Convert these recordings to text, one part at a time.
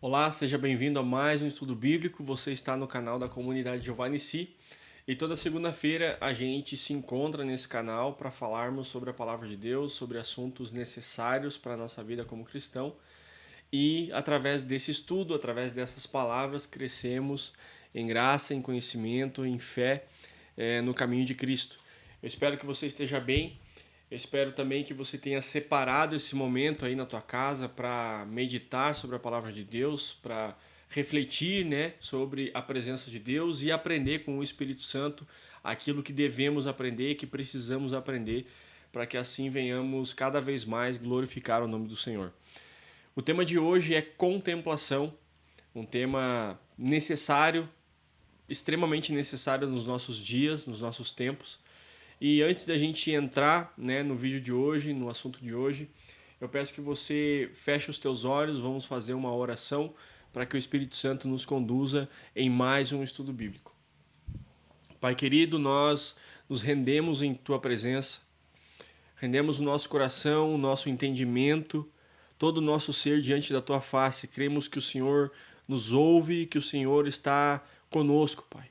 Olá, seja bem-vindo a mais um estudo bíblico. Você está no canal da comunidade Jeová Nissi e toda segunda-feira a gente se encontra nesse canal para falarmos sobre a palavra de Deus, sobre assuntos necessários para a nossa vida como cristão e através desse estudo, através dessas palavras, crescemos em graça, em conhecimento, em fé no caminho de Cristo. Eu espero que você esteja bem. Eu espero também que você tenha separado esse momento aí na tua casa para meditar sobre a palavra de Deus, para refletir, né, sobre a presença de Deus e aprender com o Espírito Santo aquilo que devemos aprender, que precisamos aprender, para que assim venhamos cada vez mais glorificar o nome do Senhor. O tema de hoje é contemplação, um tema necessário, extremamente necessário nos nossos dias, nos nossos tempos. E antes da gente entrar, né, no vídeo de hoje, no assunto de hoje, eu peço que você feche os teus olhos, vamos fazer uma oração para que o Espírito Santo nos conduza em mais um estudo bíblico. Pai querido, nós nos rendemos em tua presença, rendemos o nosso coração, o nosso entendimento, todo o nosso ser diante da tua face. Cremos que o Senhor nos ouve, que o Senhor está conosco, Pai.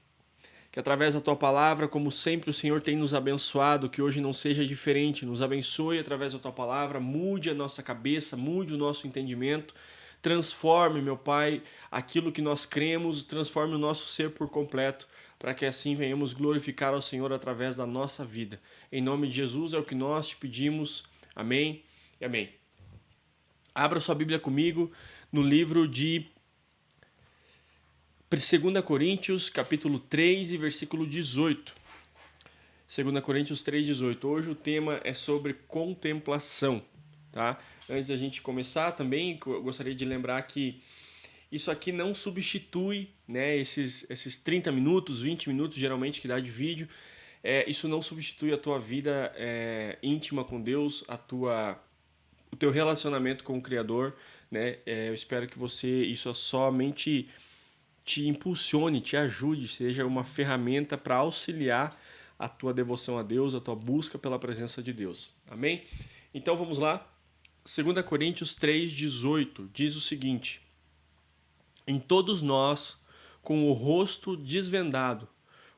Que através da tua palavra, como sempre o Senhor tem nos abençoado, que hoje não seja diferente. Nos abençoe através da tua palavra, mude a nossa cabeça, mude o nosso entendimento. Transforme, meu Pai, aquilo que nós cremos, transforme o nosso ser por completo, para que assim venhamos glorificar ao Senhor através da nossa vida. Em nome de Jesus é o que nós te pedimos. Amém e amém. Abra sua Bíblia comigo no livro de 2 Coríntios, capítulo 3 e versículo 18. 2 Coríntios 3,18. Hoje o tema é sobre contemplação, tá? Antes da gente começar também, eu gostaria de lembrar que isso aqui não substitui, né, esses 30 minutos, 20 minutos geralmente que dá de vídeo, isso não substitui a tua vida íntima com Deus, o teu relacionamento com o Criador, né? Eu espero que isso somente te impulsione, te ajude, seja uma ferramenta para auxiliar a tua devoção a Deus, a tua busca pela presença de Deus. Amém? Então vamos lá. 2 Coríntios 3,18 diz o seguinte: em todos nós, com o rosto desvendado,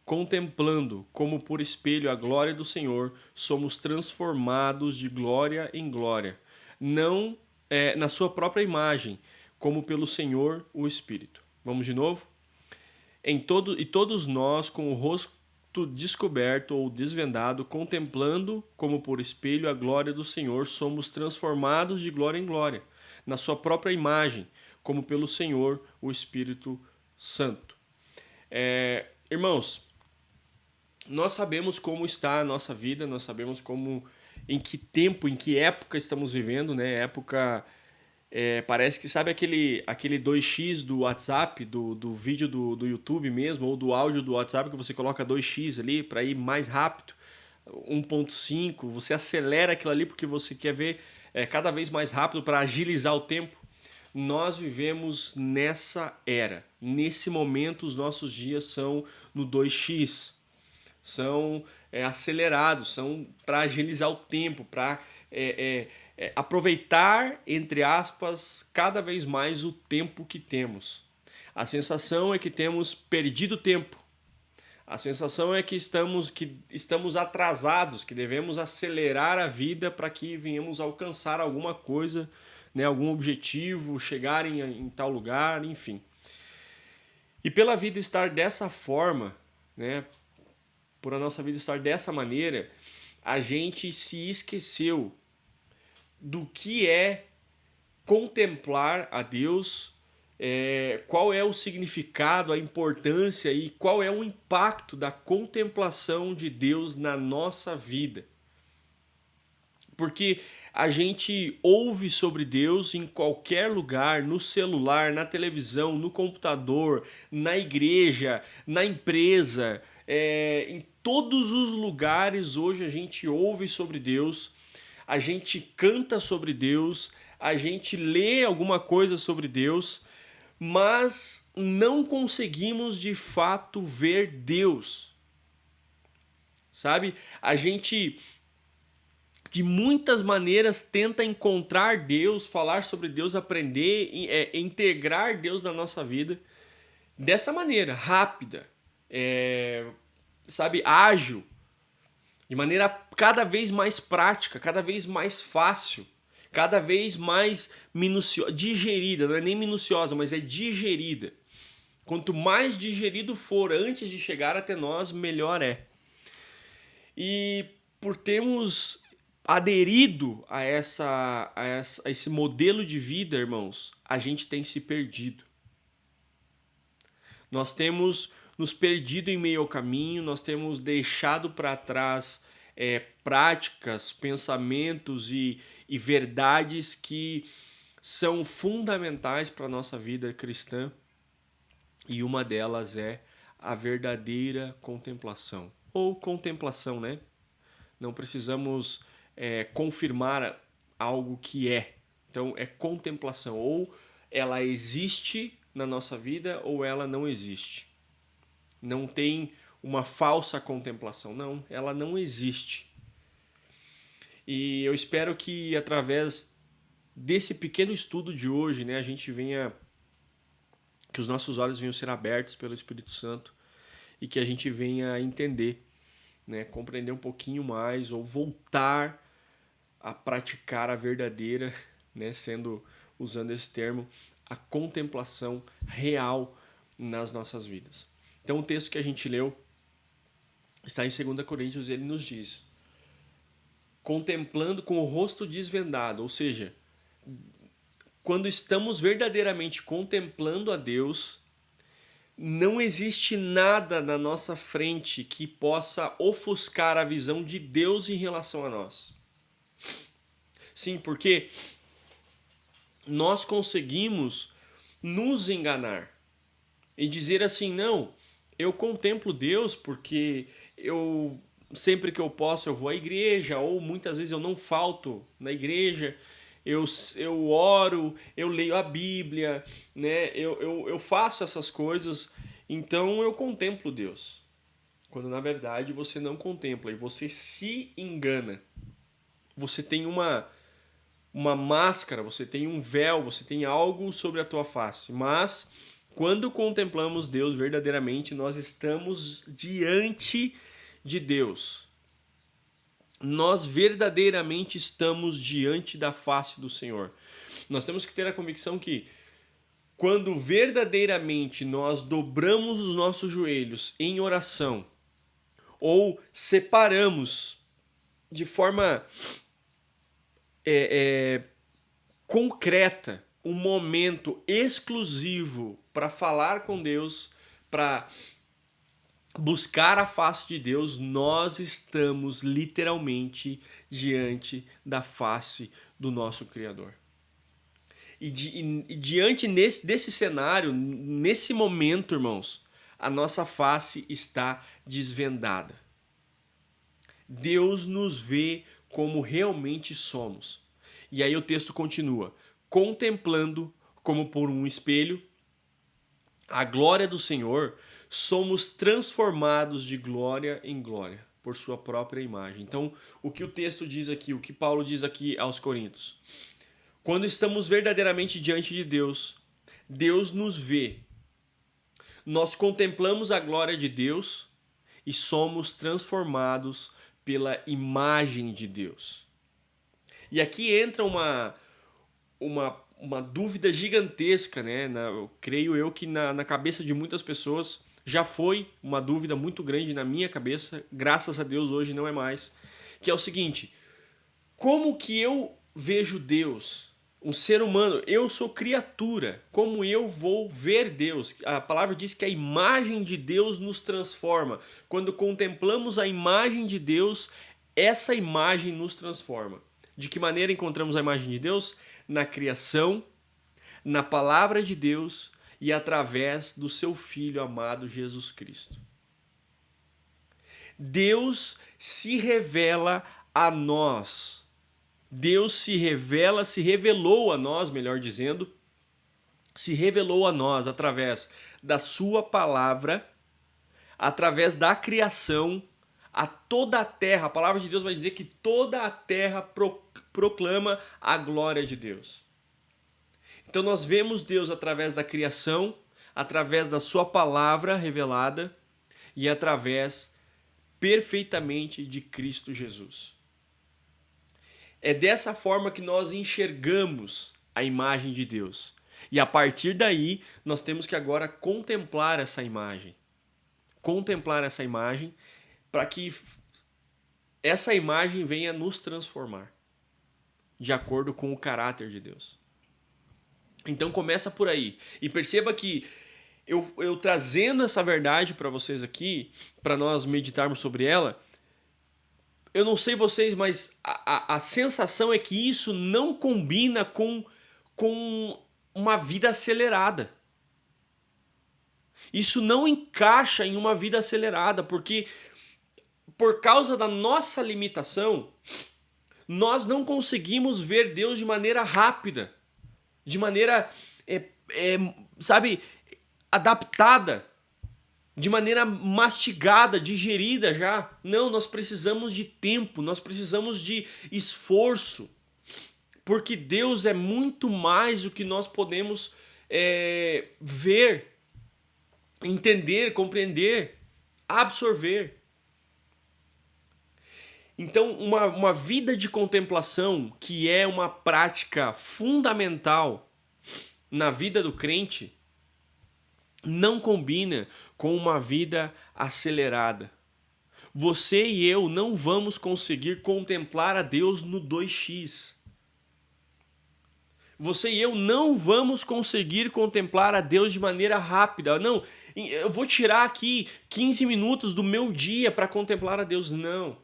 contemplando como por espelho a glória do Senhor, somos transformados de glória em glória, não na sua própria imagem, como pelo Senhor o Espírito. Vamos de novo? Todos nós, com o rosto descoberto ou desvendado, contemplando como por espelho a glória do Senhor, somos transformados de glória em glória, na sua própria imagem, como pelo Senhor, o Espírito Santo. Irmãos, nós sabemos como está a nossa vida, nós sabemos em que tempo, em que época estamos vivendo, né? Época parece que sabe aquele 2x do WhatsApp, do vídeo do YouTube mesmo, ou do áudio do WhatsApp que você coloca 2x ali para ir mais rápido, 1.5, você acelera aquilo ali porque você quer ver cada vez mais rápido para agilizar o tempo. Nós vivemos nessa era. Nesse momento, os nossos dias são no 2x, são acelerados, são para agilizar o tempo, para aproveitar, entre aspas, cada vez mais o tempo que temos. A sensação é que temos perdido tempo. A sensação é que estamos atrasados, que devemos acelerar a vida para que venhamos alcançar alguma coisa, né, algum objetivo, chegar em tal lugar, enfim. E pela vida estar dessa forma, né, por a nossa vida estar dessa maneira, a gente se esqueceu do que é contemplar a Deus, qual é o significado, a importância e qual é o impacto da contemplação de Deus na nossa vida. Porque a gente ouve sobre Deus em qualquer lugar, no celular, na televisão, no computador, na igreja, na empresa, em todos os lugares hoje a gente ouve sobre Deus, a gente canta sobre Deus, a gente lê alguma coisa sobre Deus, mas não conseguimos de fato ver Deus. Sabe? A gente de muitas maneiras tenta encontrar Deus, falar sobre Deus, aprender, integrar Deus na nossa vida dessa maneira, rápida, sabe, ágil, de maneira cada vez mais prática, cada vez mais fácil, cada vez mais minuciosa, digerida, não é nem minuciosa, mas é digerida. Quanto mais digerido for antes de chegar até nós, melhor é. E por termos aderido a esse modelo de vida, irmãos, a gente tem se perdido. Nós temos nos perdido em meio ao caminho, nós temos deixado para trás práticas, pensamentos e verdades que são fundamentais para a nossa vida cristã, e uma delas é a verdadeira contemplação. Ou contemplação, né? Não precisamos confirmar algo que é. Então é contemplação. Ou ela existe na nossa vida ou ela não existe. Não tem uma falsa contemplação. Não, ela não existe. E eu espero que através desse pequeno estudo de hoje, né, a gente venha, que os nossos olhos venham ser abertos pelo Espírito Santo e que a gente venha entender, né, compreender um pouquinho mais ou voltar a praticar a verdadeira, né, usando esse termo, a contemplação real nas nossas vidas. Então o texto que a gente leu está em 2 Coríntios, ele nos diz: contemplando com o rosto desvendado, ou seja, quando estamos verdadeiramente contemplando a Deus, não existe nada na nossa frente que possa ofuscar a visão de Deus em relação a nós. Sim, porque nós conseguimos nos enganar e dizer assim: não, eu contemplo Deus porque eu sempre que eu posso eu vou à igreja, ou muitas vezes eu não falto na igreja, eu oro, eu leio a Bíblia, né? Eu faço essas coisas, então eu contemplo Deus. Quando na verdade você não contempla e você se engana. Você tem uma máscara, você tem um véu, você tem algo sobre a tua face. Mas quando contemplamos Deus verdadeiramente, nós estamos diante de Deus. Nós verdadeiramente estamos diante da face do Senhor. Nós temos que ter a convicção que quando verdadeiramente nós dobramos os nossos joelhos em oração ou separamos de forma concreta um momento exclusivo para falar com Deus, para buscar a face de Deus, nós estamos literalmente diante da face do nosso Criador. E diante desse cenário, nesse momento, irmãos, a nossa face está desvendada. Deus nos vê como realmente somos. E aí o texto continua: contemplando como por um espelho a glória do Senhor, somos transformados de glória em glória por sua própria imagem. Então, o que o texto diz aqui, o que Paulo diz aqui aos Coríntios: quando estamos verdadeiramente diante de Deus, Deus nos vê. Nós contemplamos a glória de Deus e somos transformados pela imagem de Deus. E aqui entra uma dúvida gigantesca, né? Creio eu que na cabeça de muitas pessoas já foi uma dúvida muito grande na minha cabeça, graças a Deus hoje não é mais, que é o seguinte: como que eu vejo Deus? Um ser humano, eu sou criatura, como eu vou ver Deus? A palavra diz que a imagem de Deus nos transforma. Quando contemplamos a imagem de Deus, essa imagem nos transforma. De que maneira encontramos a imagem de Deus? Na criação, na palavra de Deus e através do seu Filho amado Jesus Cristo. Deus se revela a nós. Deus se revelou a nós, melhor dizendo, se revelou a nós através da sua palavra, através da criação, A toda a terra, a palavra de Deus vai dizer que toda a terra proclama a glória de Deus. Então nós vemos Deus através da criação, através da sua palavra revelada e através perfeitamente de Cristo Jesus. É dessa forma que nós enxergamos a imagem de Deus. E a partir daí, nós temos que agora contemplar essa imagem. Contemplar essa imagem para que essa imagem venha nos transformar de acordo com o caráter de Deus. Então começa por aí. E perceba que eu trazendo essa verdade para vocês aqui, para nós meditarmos sobre ela, eu não sei vocês, mas a sensação é que isso não combina com uma vida acelerada. Isso não encaixa em uma vida acelerada, porque por causa da nossa limitação, nós não conseguimos ver Deus de maneira rápida, de maneira, sabe, adaptada, de maneira mastigada, digerida já. Não, nós precisamos de tempo, nós precisamos de esforço, porque Deus é muito mais do que nós podemos ver, entender, compreender, absorver. Então, uma vida de contemplação, que é uma prática fundamental na vida do crente, não combina com uma vida acelerada. Você e eu não vamos conseguir contemplar a Deus no 2x. Você e eu não vamos conseguir contemplar a Deus de maneira rápida. Não, eu vou tirar aqui 15 minutos do meu dia para contemplar a Deus. Não.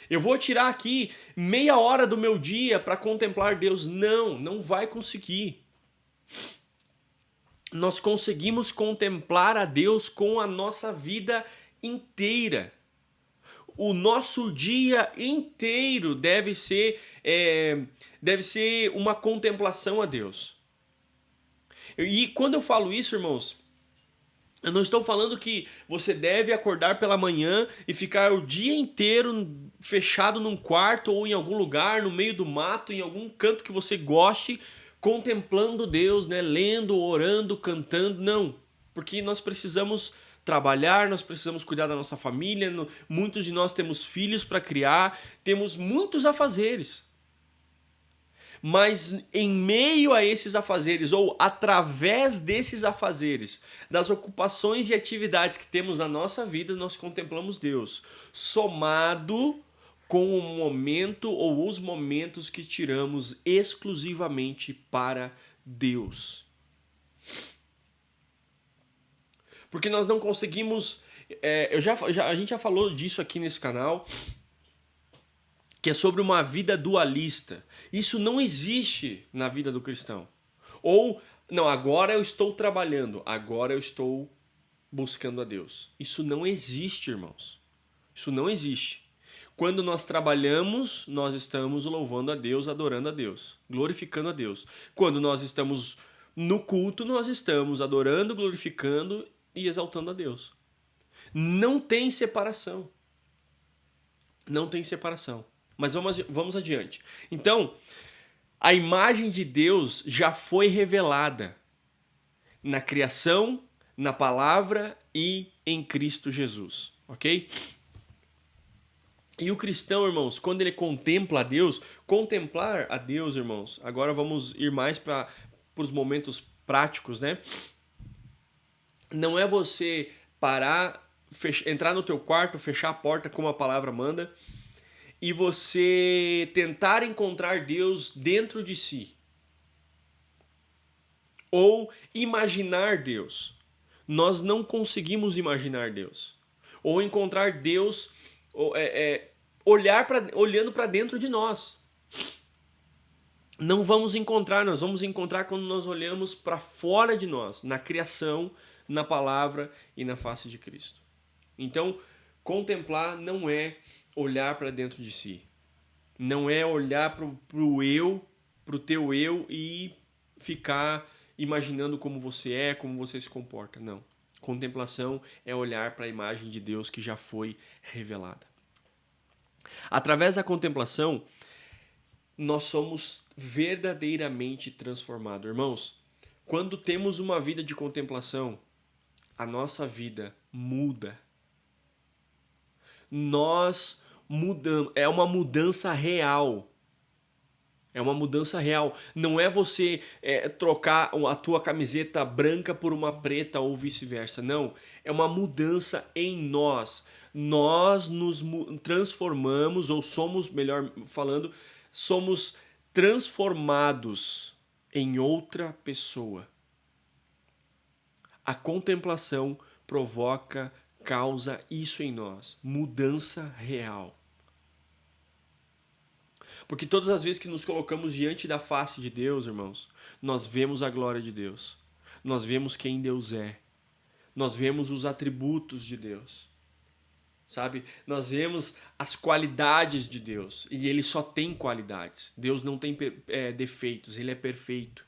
Eu vou tirar aqui meia hora do meu dia para contemplar Deus. Não, não vai conseguir. Nós conseguimos contemplar a Deus com a nossa vida inteira. O nosso dia inteiro deve ser uma contemplação a Deus. E quando eu falo isso, irmãos, eu não estou falando que você deve acordar pela manhã e ficar o dia inteiro fechado num quarto ou em algum lugar, no meio do mato, em algum canto que você goste, contemplando Deus, né? Lendo, orando, cantando. Não, porque nós precisamos trabalhar, nós precisamos cuidar da nossa família, muitos de nós temos filhos para criar, temos muitos afazeres. Mas em meio a esses afazeres, ou através desses afazeres, das ocupações e atividades que temos na nossa vida, nós contemplamos Deus, somado com o momento ou os momentos que tiramos exclusivamente para Deus. Porque nós não conseguimos... a gente já falou disso aqui nesse canal, que é sobre uma vida dualista. Isso não existe na vida do cristão. Ou, não, agora eu estou trabalhando, agora eu estou buscando a Deus. Isso não existe, irmãos. Isso não existe. Quando nós trabalhamos, nós estamos louvando a Deus, adorando a Deus, glorificando a Deus. Quando nós estamos no culto, nós estamos adorando, glorificando e exaltando a Deus. Não tem separação. Não tem separação. Mas vamos adiante. Então, a imagem de Deus já foi revelada na criação, na palavra e em Cristo Jesus, ok? E o cristão, irmãos, quando ele contempla a Deus, contemplar a Deus, irmãos, agora vamos ir mais para os momentos práticos, né? Não é você parar, entrar no teu quarto, fechar a porta como a palavra manda, e você tentar encontrar Deus dentro de si. Ou imaginar Deus. Nós não conseguimos imaginar Deus. Ou encontrar Deus olhando para dentro de nós. Não vamos encontrar, nós vamos encontrar quando nós olhamos para fora de nós, na criação, na palavra e na face de Cristo. Então, contemplar não é olhar para dentro de si. Não é olhar pro eu, pro teu eu e ficar imaginando como você é, como você se comporta. Não. Contemplação é olhar para a imagem de Deus que já foi revelada. Através da contemplação, nós somos verdadeiramente transformados. Irmãos, quando temos uma vida de contemplação, a nossa vida muda. Nós mudamos, é uma mudança real. É uma mudança real. Não é você trocar a tua camiseta branca por uma preta ou vice-versa. Não. É uma mudança em nós. Nós nos transformamos, ou somos, melhor falando, somos transformados em outra pessoa. A contemplação provoca, causa isso em nós. Mudança real. Porque todas as vezes que nos colocamos diante da face de Deus, irmãos, nós vemos a glória de Deus. Nós vemos quem Deus é. Nós vemos os atributos de Deus. Sabe? Nós vemos as qualidades de Deus. E Ele só tem qualidades. Deus não tem defeitos. Ele é perfeito.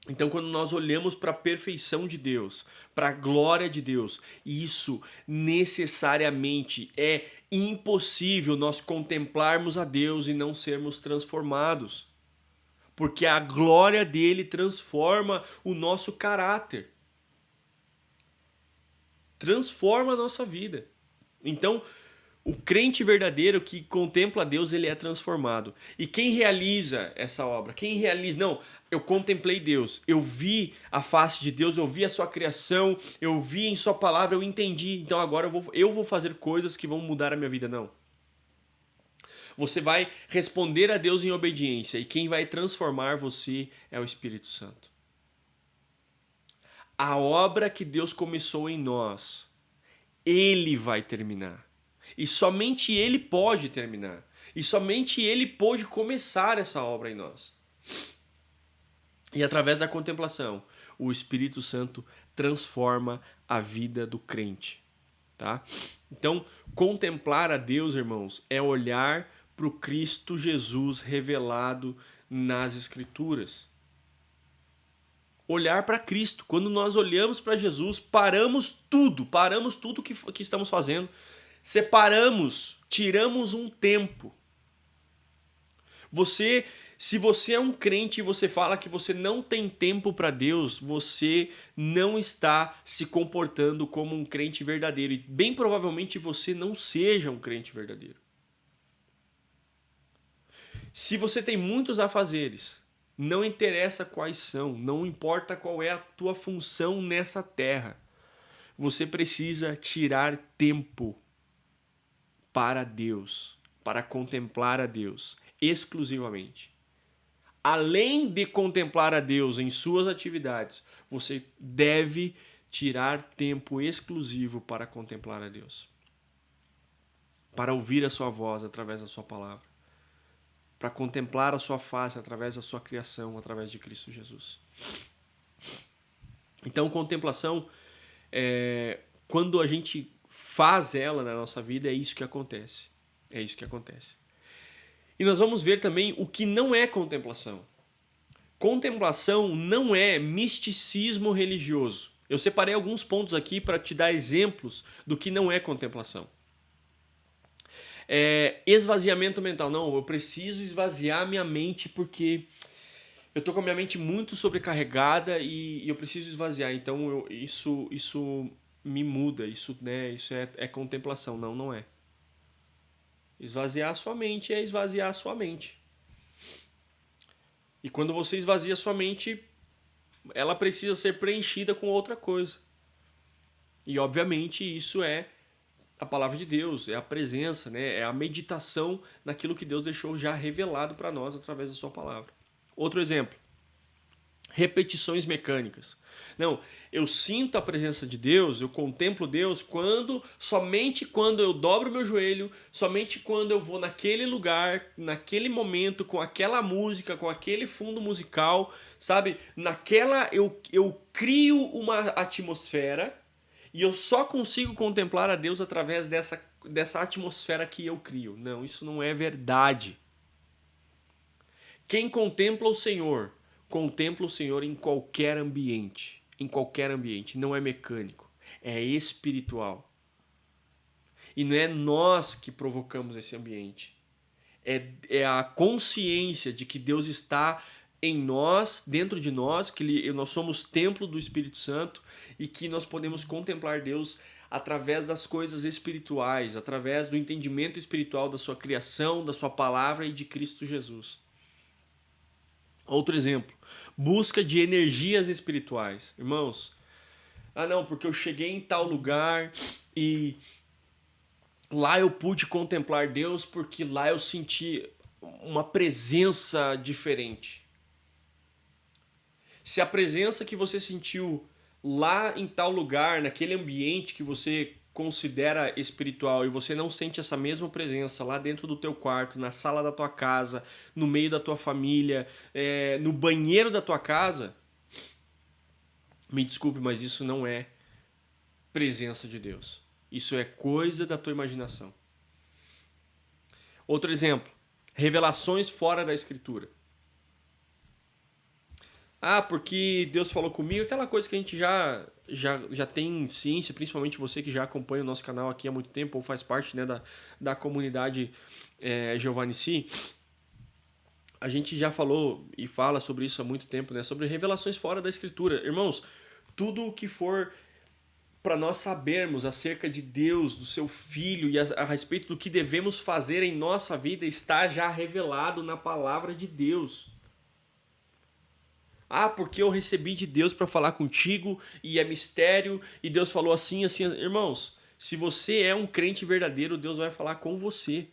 Então, quando nós olhamos para a perfeição de Deus, para a glória de Deus, isso necessariamente é impossível nós contemplarmos a Deus e não sermos transformados. Porque a glória dele transforma o nosso caráter. Transforma a nossa vida. Então, o crente verdadeiro que contempla Deus, ele é transformado. E quem realiza essa obra? Quem realiza? Não, eu contemplei Deus, eu vi a face de Deus, eu vi a sua criação, eu vi em sua palavra, eu entendi. Então agora eu vou fazer coisas que vão mudar a minha vida. Não. Você vai responder a Deus em obediência e quem vai transformar você é o Espírito Santo. A obra que Deus começou em nós, Ele vai terminar. E somente Ele pode terminar. E somente Ele pode começar essa obra em nós. E através da contemplação, o Espírito Santo transforma a vida do crente. Tá? Então, contemplar a Deus, irmãos, é olhar para o Cristo Jesus revelado nas Escrituras. Olhar para Cristo. Quando nós olhamos para Jesus, paramos tudo que estamos fazendo. Separamos, tiramos um tempo. Se você é um crente e você fala que você não tem tempo para Deus, você não está se comportando como um crente verdadeiro. E bem provavelmente você não seja um crente verdadeiro. Se você tem muitos afazeres, não interessa quais são, não importa qual é a tua função nessa terra, você precisa tirar tempo para Deus, para contemplar a Deus exclusivamente. Além de contemplar a Deus em suas atividades, você deve tirar tempo exclusivo para contemplar a Deus. Para ouvir a sua voz através da sua palavra. Para contemplar a sua face através da sua criação, através de Cristo Jesus. Então, contemplação, quando a gente faz ela na nossa vida, é isso que acontece. É isso que acontece. E nós vamos ver também o que não é contemplação. Contemplação não é misticismo religioso. Eu separei alguns pontos aqui para te dar exemplos do que não é contemplação. Esvaziamento mental. Não, eu preciso esvaziar minha mente porque eu tô com a minha mente muito sobrecarregada e eu preciso esvaziar. Então isso me muda. Isso é contemplação. Não, não é. Esvaziar a sua mente é esvaziar a sua mente. E quando você esvazia a sua mente, ela precisa ser preenchida com outra coisa. E obviamente isso é a palavra de Deus, é a presença, né? É a meditação naquilo que Deus deixou já revelado para nós através da sua palavra. Outro exemplo. Repetições mecânicas. Não, eu sinto a presença de Deus, eu contemplo Deus somente quando eu dobro meu joelho, somente quando eu vou naquele lugar, naquele momento, com aquela música, com aquele fundo musical, sabe? Eu crio uma atmosfera e eu só consigo contemplar a Deus através dessa atmosfera que eu crio. Não, isso não é verdade. Quem contempla o Senhor em qualquer ambiente. em qualquer ambiente, não é mecânico, é espiritual. E não é nós que provocamos esse ambiente. É a consciência de que Deus está em nós, dentro de nós, que nós somos templo do Espírito Santo e que nós podemos contemplar Deus através das coisas espirituais, através do entendimento espiritual da sua criação, da sua palavra e de Cristo Jesus. Outro exemplo, busca de energias espirituais. Irmãos, não, porque eu cheguei em tal lugar e lá eu pude contemplar Deus porque lá eu senti uma presença diferente. Se a presença que você sentiu lá em tal lugar, naquele ambiente que você considera espiritual e você não sente essa mesma presença lá dentro do teu quarto, na sala da tua casa, no meio da tua família, no banheiro da tua casa, me desculpe, mas isso não é presença de Deus. Isso é coisa da tua imaginação. Outro exemplo, revelações fora da Escritura. Porque Deus falou comigo, aquela coisa que a gente já tem ciência, principalmente você que já acompanha o nosso canal aqui há muito tempo, ou faz parte, né, da comunidade Jeová Nissi. A gente já falou e fala sobre isso há muito tempo, né, sobre revelações fora da Escritura. Irmãos, tudo o que for para nós sabermos acerca de Deus, do seu Filho e a respeito do que devemos fazer em nossa vida está já revelado na palavra de Deus. Porque eu recebi de Deus para falar contigo e é mistério e Deus falou assim, assim. Irmãos, se você é um crente verdadeiro, Deus vai falar com você.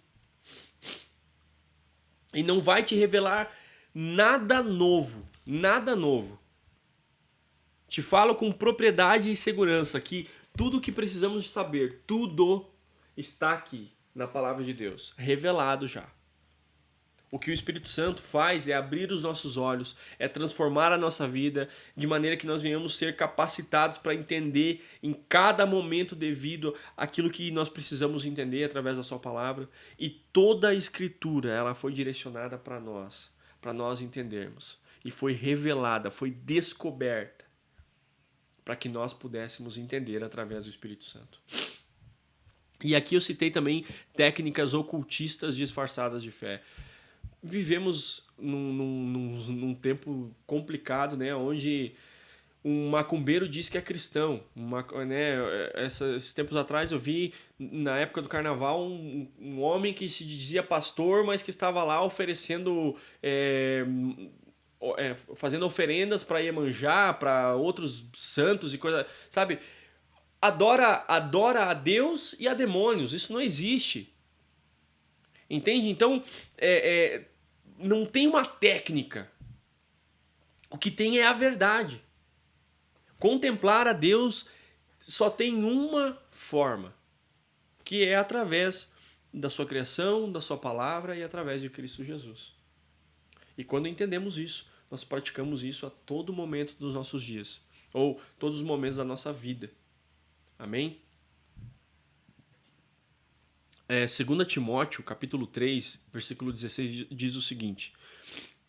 E não vai te revelar nada novo, nada novo. Te falo com propriedade e segurança que tudo o que precisamos saber, tudo está aqui na palavra de Deus, revelado já. O que o Espírito Santo faz é abrir os nossos olhos, é transformar a nossa vida de maneira que nós venhamos ser capacitados para entender em cada momento devido aquilo que nós precisamos entender através da sua palavra. E toda a Escritura ela foi direcionada para nós entendermos. E foi revelada, foi descoberta para que nós pudéssemos entender através do Espírito Santo. E aqui eu citei também técnicas ocultistas disfarçadas de fé. Vivemos num tempo complicado, né, onde um macumbeiro diz que é cristão. Esses tempos atrás eu vi, na época do carnaval, um homem que se dizia pastor, mas que estava lá oferecendo, fazendo oferendas para Iemanjá, para outros santos e coisa, sabe? Adora a Deus e a demônios. Isso não existe. Entende? Então, não tem uma técnica. O que tem é a verdade. Contemplar a Deus só tem uma forma, que é através da sua criação, da sua palavra e através de Cristo Jesus. E quando entendemos isso, nós praticamos isso a todo momento dos nossos dias, ou todos os momentos da nossa vida. Amém? 2 Timóteo, capítulo 3, versículo 16, diz o seguinte: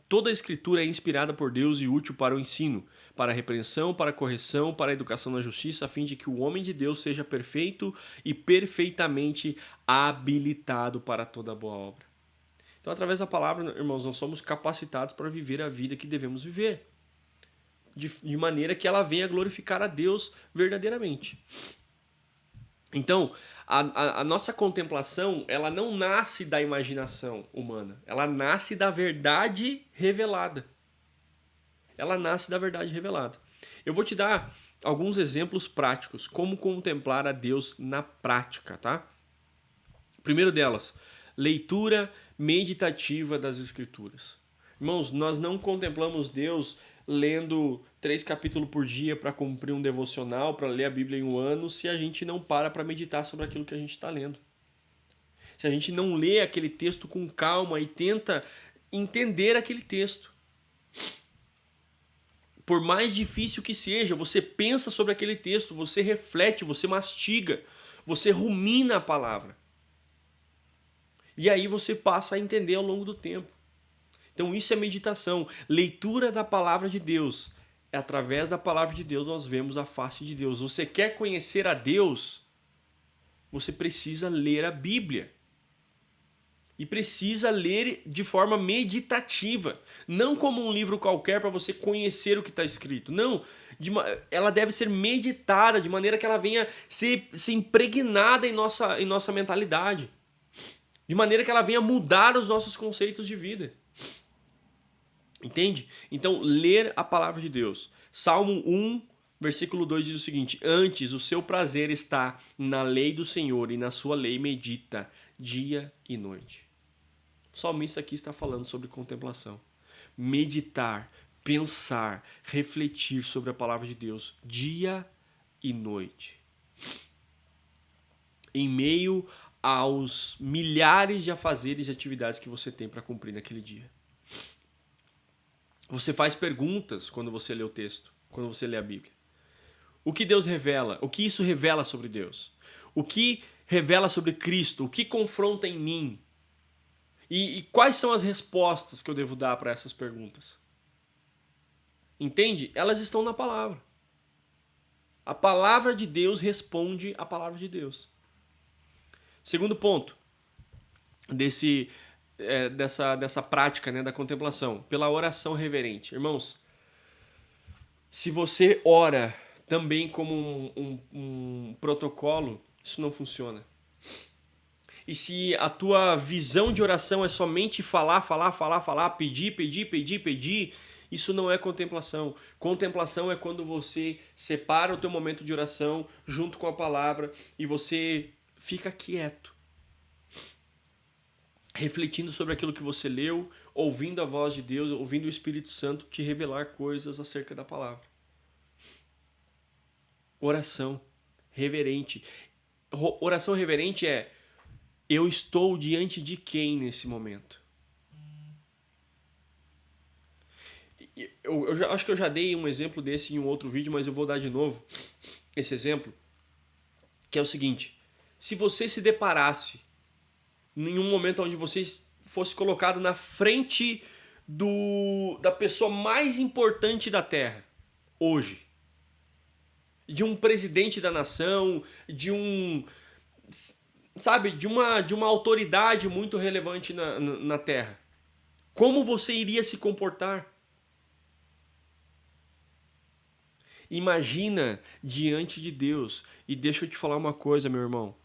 toda a escritura é inspirada por Deus e útil para o ensino, para a repreensão, para a correção, para a educação na justiça, a fim de que o homem de Deus seja perfeito e perfeitamente habilitado para toda boa obra. Então, através da palavra, irmãos, nós somos capacitados para viver a vida que devemos viver, de maneira que ela venha glorificar a Deus verdadeiramente. Então, a nossa contemplação, ela não nasce da imaginação humana, ela nasce da verdade revelada. Ela nasce da verdade revelada. Eu vou te dar alguns exemplos práticos, como contemplar a Deus na prática, tá? Primeiro delas, leitura meditativa das Escrituras. Irmãos, nós não contemplamos Deus lendo 3 capítulos por dia para cumprir um devocional, para ler a Bíblia em um ano, se a gente não para meditar sobre aquilo que a gente está lendo. Se a gente não lê aquele texto com calma e tenta entender aquele texto. Por mais difícil que seja, você pensa sobre aquele texto, você reflete, você mastiga, você rumina a palavra. E aí você passa a entender ao longo do tempo. Então isso é meditação, leitura da palavra de Deus. através da palavra de Deus nós vemos a face de Deus. Você quer conhecer a Deus? Você precisa ler a Bíblia. E precisa ler de forma meditativa. Não como um livro qualquer para você conhecer o que está escrito. Não, ela deve ser meditada de maneira que ela venha ser impregnada em nossa mentalidade. De maneira que ela venha mudar os nossos conceitos de vida. Entende? Então, ler a palavra de Deus. Salmo 1, versículo 2 diz o seguinte: antes o seu prazer está na lei do Senhor e na sua lei medita dia e noite. O salmista aqui está falando sobre contemplação. Meditar, pensar, refletir sobre a palavra de Deus dia e noite. Em meio aos milhares de afazeres e atividades que você tem para cumprir naquele dia. Você faz perguntas quando você lê o texto, quando você lê a Bíblia. O que Deus revela? O que isso revela sobre Deus? O que revela sobre Cristo? O que confronta em mim? E quais são as respostas que eu devo dar para essas perguntas? Entende? Elas estão na palavra. A palavra de Deus responde à palavra de Deus. Segundo ponto dessa prática, né, da contemplação, pela oração reverente. Irmãos, se você ora também como um protocolo, isso não funciona. E se a tua visão de oração é somente falar, pedir, isso não é contemplação. Contemplação é quando você separa o teu momento de oração junto com a palavra e você fica quieto, refletindo sobre aquilo que você leu, ouvindo a voz de Deus, ouvindo o Espírito Santo te revelar coisas acerca da palavra. Oração reverente. Oração reverente é: eu estou diante de quem nesse momento? Eu acho que eu já dei um exemplo desse em um outro vídeo, mas eu vou dar de novo esse exemplo, que é o seguinte: se você se deparasse em um momento onde você fosse colocado na frente da pessoa mais importante da Terra, hoje, de um presidente da nação, de uma autoridade muito relevante na Terra, como você iria se comportar? Imagina diante de Deus. E deixa eu te falar uma coisa, meu irmão.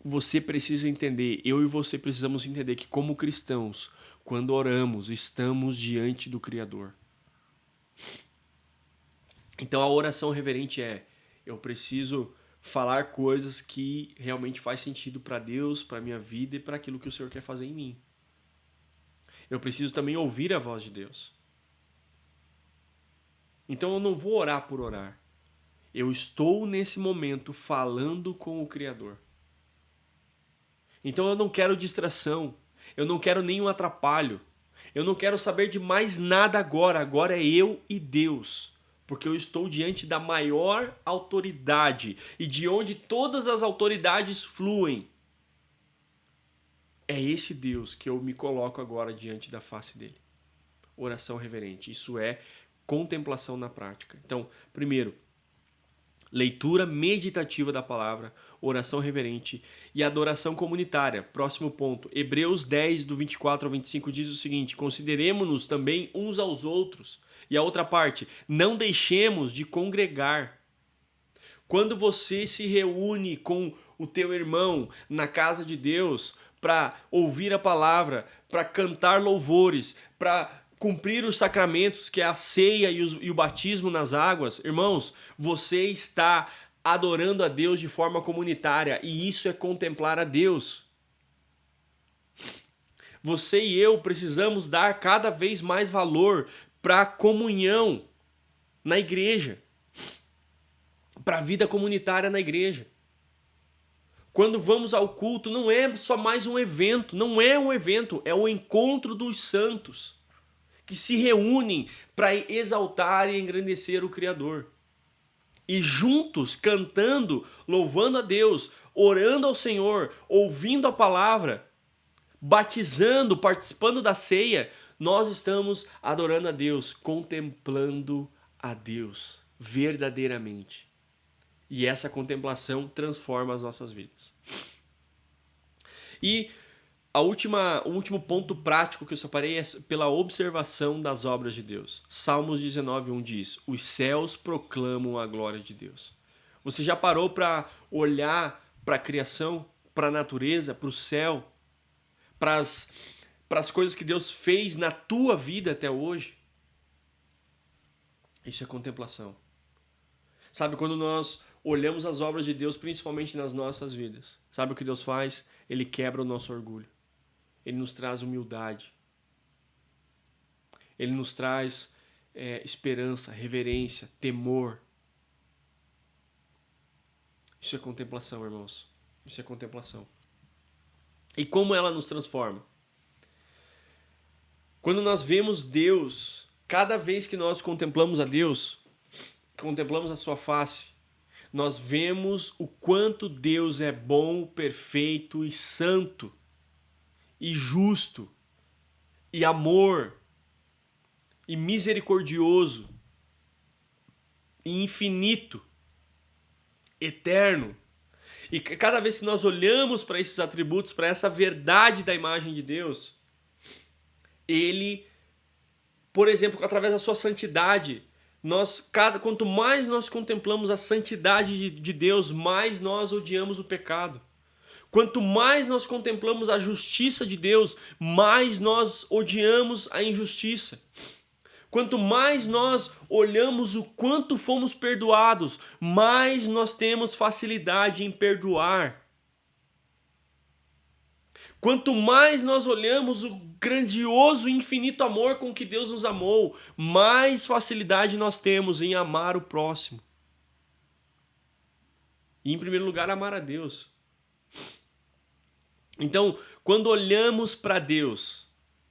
Você precisa entender, eu e você precisamos entender que como cristãos, quando oramos, estamos diante do Criador. Então a oração reverente é: eu preciso falar coisas que realmente faz sentido para Deus, para minha vida e para aquilo que o Senhor quer fazer em mim. Eu preciso também ouvir a voz de Deus. Então eu não vou orar por orar. Eu estou nesse momento falando com o Criador. Então eu não quero distração. Eu não quero nenhum atrapalho. Eu não quero saber de mais nada agora. Agora é eu e Deus. Porque eu estou diante da maior autoridade e de onde todas as autoridades fluem. É esse Deus que eu me coloco agora diante da face dele. Oração reverente. Isso é contemplação na prática. Então, primeiro, leitura meditativa da palavra, oração reverente e adoração comunitária. Próximo ponto, Hebreus 10, do 24 ao 25 diz o seguinte: consideremo-nos também uns aos outros. E a outra parte, não deixemos de congregar. Quando você se reúne com o teu irmão na casa de Deus para ouvir a palavra, para cantar louvores, para cumprir os sacramentos, que é a ceia e o batismo nas águas, irmãos, você está adorando a Deus de forma comunitária e isso é contemplar a Deus. Você e eu precisamos dar cada vez mais valor para a comunhão na igreja, para a vida comunitária na igreja. Quando vamos ao culto, não é só mais um evento, não é um evento, é o encontro dos santos que se reúnem para exaltar e engrandecer o Criador. E juntos, cantando, louvando a Deus, orando ao Senhor, ouvindo a palavra, batizando, participando da ceia, nós estamos adorando a Deus, contemplando a Deus verdadeiramente. E essa contemplação transforma as nossas vidas. E o último ponto prático que eu separei é pela observação das obras de Deus. Salmos 19:1 diz: os céus proclamam a glória de Deus. Você já parou para olhar para a criação, para a natureza, para o céu, para as coisas que Deus fez na tua vida até hoje? Isso é contemplação. Sabe, quando nós olhamos as obras de Deus, principalmente nas nossas vidas, sabe o que Deus faz? Ele quebra o nosso orgulho. Ele nos traz humildade. Ele nos traz esperança, reverência, temor. Isso é contemplação, irmãos. Isso é contemplação. E como ela nos transforma? Quando nós vemos Deus, cada vez que nós contemplamos a Deus, contemplamos a sua face, nós vemos o quanto Deus é bom, perfeito e santo, e justo, e amor, e misericordioso, e infinito, eterno. E cada vez que nós olhamos para esses atributos, para essa verdade da imagem de Deus, Ele, por exemplo, através da sua santidade, quanto mais nós contemplamos a santidade de Deus, mais nós odiamos o pecado. Quanto mais nós contemplamos a justiça de Deus, mais nós odiamos a injustiça. Quanto mais nós olhamos o quanto fomos perdoados, mais nós temos facilidade em perdoar. Quanto mais nós olhamos o grandioso e infinito amor com que Deus nos amou, mais facilidade nós temos em amar o próximo. E, em primeiro lugar, amar a Deus. Então, quando olhamos para Deus,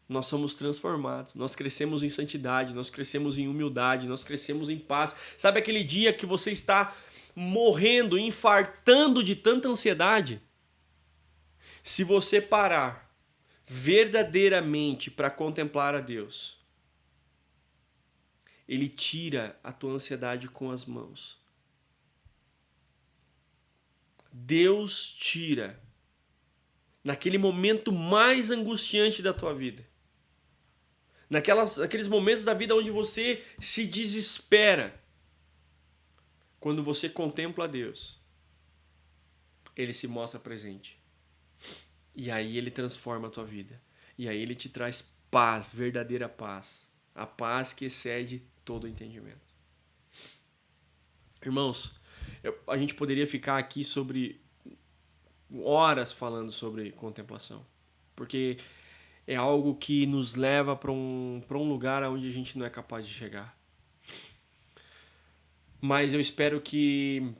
nós somos transformados, nós crescemos em santidade, nós crescemos em humildade, nós crescemos em paz. Sabe aquele dia que você está morrendo, infartando de tanta ansiedade? Se você parar verdadeiramente para contemplar a Deus, Ele tira a tua ansiedade com as mãos. Deus tira, naquele momento mais angustiante da tua vida, naqueles momentos da vida onde você se desespera, quando você contempla a Deus, Ele se mostra presente. E aí Ele transforma a tua vida. E aí Ele te traz paz, verdadeira paz. A paz que excede todo o entendimento. Irmãos, a gente poderia ficar aqui sobre horas falando sobre contemplação. Porque é algo que nos leva para um lugar onde a gente não é capaz de chegar. Mas eu espero que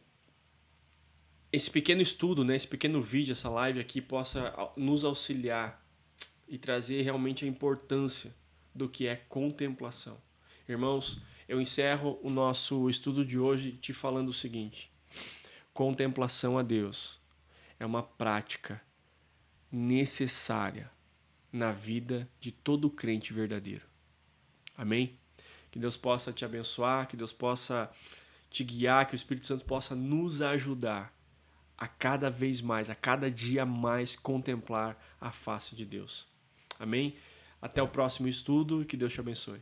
esse pequeno estudo, né, esse pequeno vídeo, essa live aqui possa nos auxiliar e trazer realmente a importância do que é contemplação. Irmãos, eu encerro o nosso estudo de hoje te falando o seguinte: contemplação a Deus é uma prática necessária na vida de todo crente verdadeiro. Amém? Que Deus possa te abençoar, que Deus possa te guiar, que o Espírito Santo possa nos ajudar a cada vez mais, a cada dia mais contemplar a face de Deus. Amém? Até o próximo estudo e que Deus te abençoe.